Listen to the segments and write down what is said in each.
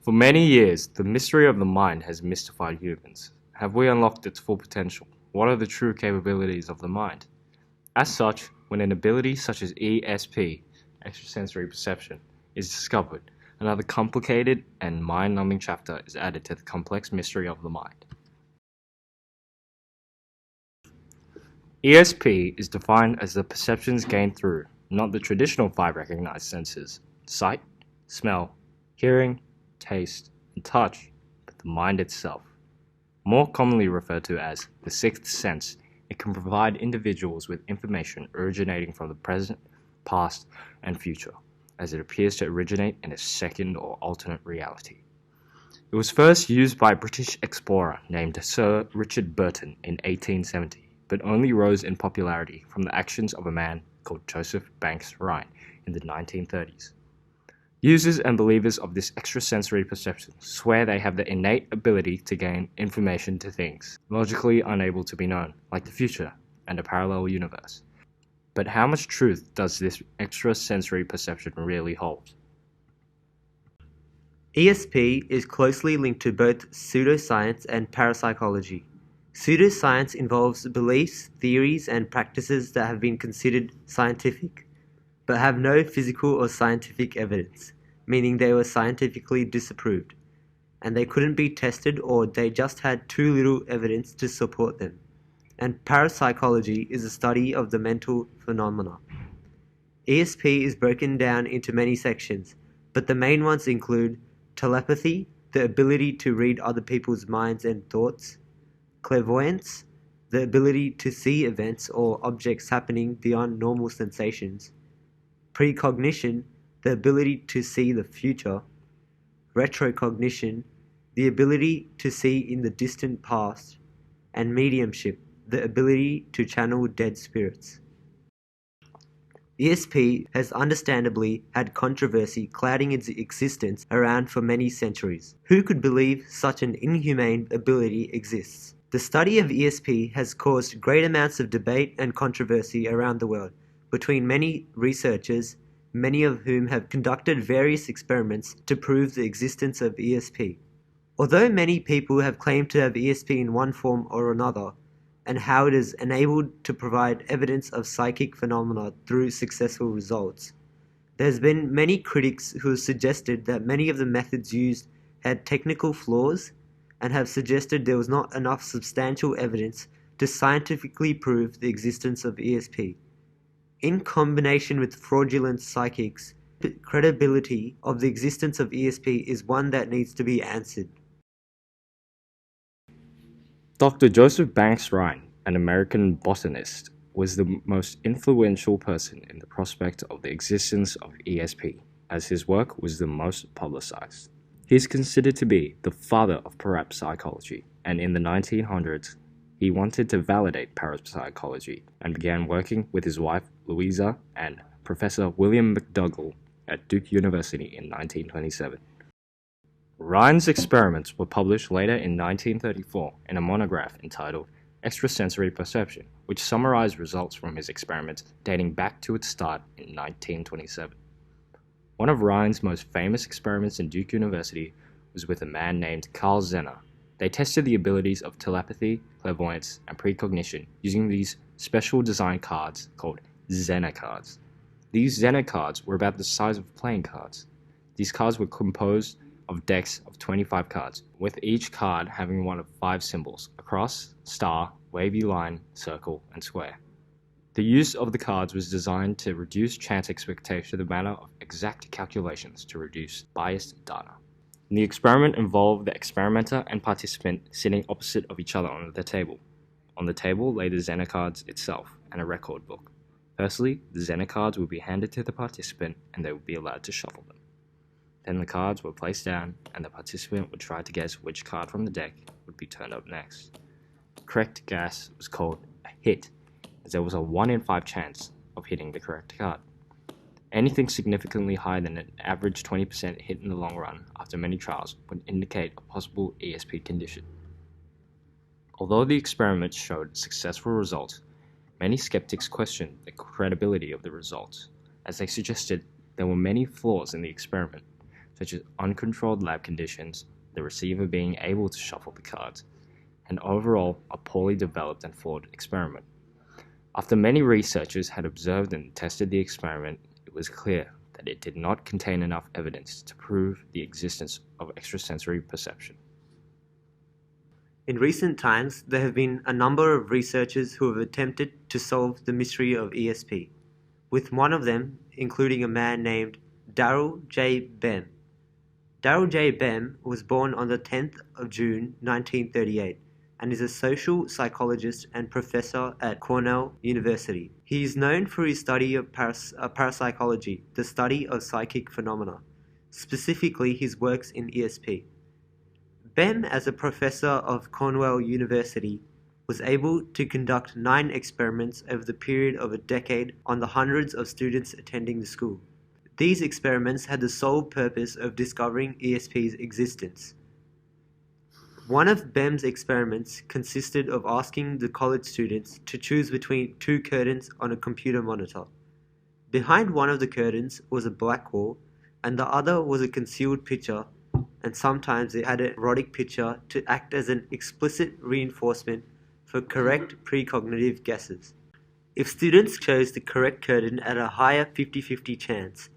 For many years, the mystery of the mind has mystified humans. Have we unlocked its full potential? What are the true capabilities of the mind? As such, when an ability such as ESP, extrasensory perception, is discovered, another complicated and mind-numbing chapter is added to the complex mystery of the mind. ESP is defined as the perceptions gained through not the traditional 5 recognized senses, sight, smell, hearing, taste, and touch, but the mind itself. More commonly referred to as the sixth sense, it can provide individuals with information originating from the present, past, and future, as it appears to originate in a second or alternate reality. It was first used by a British explorer named Sir Richard Burton in 1870, but only rose in popularity from the actions of a man called Joseph Banks Rhine in the 1930s. Users and believers of this extrasensory perception swear they have the innate ability to gain information to things logically unable to be known, like the future and a parallel universe. But how much truth does this extrasensory perception really hold? ESP is closely linked to both pseudoscience and parapsychology. Pseudoscience involves beliefs, theories, and practices that have been considered scientific, but have no physical or scientific evidence, meaning they were scientifically disapproved, and they couldn't be tested or they just had too little evidence to support them. And parapsychology is a study of the mental phenomena. ESP is broken down into many sections, but the main ones include telepathy, the ability to read other people's minds and thoughts; clairvoyance, the ability to see events or objects happening beyond normal sensations; precognition, the ability to see the future; retrocognition, the ability to see in the distant past; and mediumship, the ability to channel dead spirits. ESP has understandably had controversy clouding its existence around for many centuries. Who could believe such an inhumane ability exists? The study of ESP has caused great amounts of debate and controversy around the world between many researchers, many of whom have conducted various experiments to prove the existence of ESP. Although many people have claimed to have ESP in one form or another, and how it is enabled to provide evidence of psychic phenomena through successful results, there's been many critics who have suggested that many of the methods used had technical flaws and have suggested there was not enough substantial evidence to scientifically prove the existence of ESP. In combination with fraudulent psychics, the credibility of the existence of ESP is one that needs to be answered. Dr. Joseph Banks Rhine, an American botanist, was the most influential person in the prospect of the existence of ESP, as his work was the most publicized. He is considered to be the father of parapsychology, and in the 1900s, he wanted to validate parapsychology and began working with his wife Louisa and Professor William McDougall at Duke University in 1927. Rhine's experiments were published later in 1934 in a monograph entitled Extrasensory Perception, which summarized results from his experiments dating back to its start in 1927. One of Rhine's most famous experiments in Duke University was with a man named Carl Zener. They tested the abilities of telepathy, clairvoyance, and precognition using these special design cards called Zener cards. These Zener cards were about the size of playing cards. These cards were composed of decks of 25 cards, with each card having one of 5 symbols: a cross, star, wavy line, circle, and square. The use of the cards was designed to reduce chance expectation to the manner of exact calculations to reduce biased data. The experiment involved the experimenter and participant sitting opposite of each other on the table. On the table lay the Zener cards itself and a record book. Firstly, the Zener cards would be handed to the participant and they would be allowed to shuffle them. Then the cards were placed down and the participant would try to guess which card from the deck would be turned up next. The correct guess was called a hit, as there was a 1 in 5 chance of hitting the correct card. Anything significantly higher than an average 20% hit in the long run after many trials would indicate a possible ESP condition. Although the experiments showed successful results, many skeptics questioned the credibility of the results, as they suggested there were many flaws in the experiment. such as uncontrolled lab conditions, the receiver being able to shuffle the cards, and overall a poorly developed and flawed experiment. After many researchers had observed and tested the experiment, it was clear that it did not contain enough evidence to prove the existence of extrasensory perception. In recent times, there have been a number of researchers who have attempted to solve the mystery of ESP, with one of them including a man named Darrell J. Bem. Darrell J. Bem was born on the 10th of June 1938 and is a social psychologist and professor at Cornell University. He is known for his study of parapsychology, the study of psychic phenomena, specifically his works in ESP. Bem, as a professor of Cornell University, was able to conduct 9 experiments over the period of a decade on the hundreds of students attending the school. These experiments had the sole purpose of discovering ESP's existence. One of Bem's experiments consisted of asking the college students to choose between 2 curtains on a computer monitor. Behind one of the curtains was a black wall, and the other was a concealed picture, and sometimes it had an erotic picture to act as an explicit reinforcement for correct precognitive guesses. If students chose the correct curtain at a higher 50-50 chance,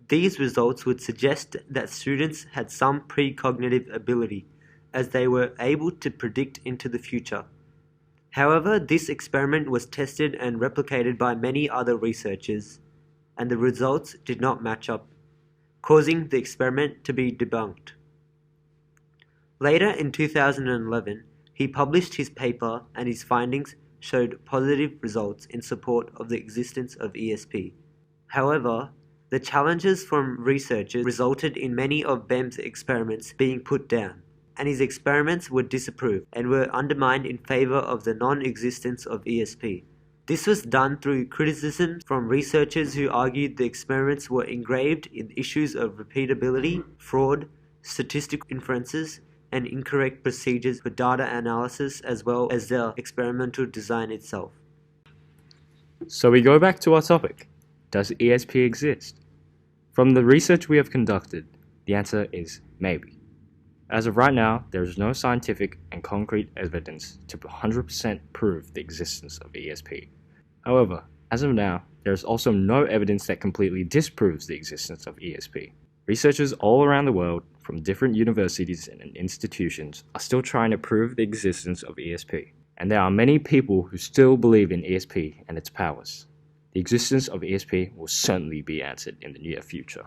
these results would suggest that students had some precognitive ability, as they were able to predict into the future. However, this experiment was tested and replicated by many other researchers, and the results did not match up, causing the experiment to be debunked. Later in 2011, he published his paper, and his findings showed positive results in support of the existence of ESP. However, the challenges from researchers resulted in many of Bem's experiments being put down, and his experiments were disapproved and were undermined in favor of the non-existence of ESP. This was done through criticism from researchers who argued the experiments were engraved in issues of repeatability, fraud, statistical inferences, and incorrect procedures for data analysis, as well as the experimental design itself. So we go back to our topic. Does ESP exist? From the research we have conducted, the answer is maybe. As of right now, there is no scientific and concrete evidence to 100% prove the existence of ESP. However, as of now, there is also no evidence that completely disproves the existence of ESP. Researchers all around the world, from different universities and institutions, are still trying to prove the existence of ESP. And there are many people who still believe in ESP and its powers. The existence of ESP will certainly be answered in the near future.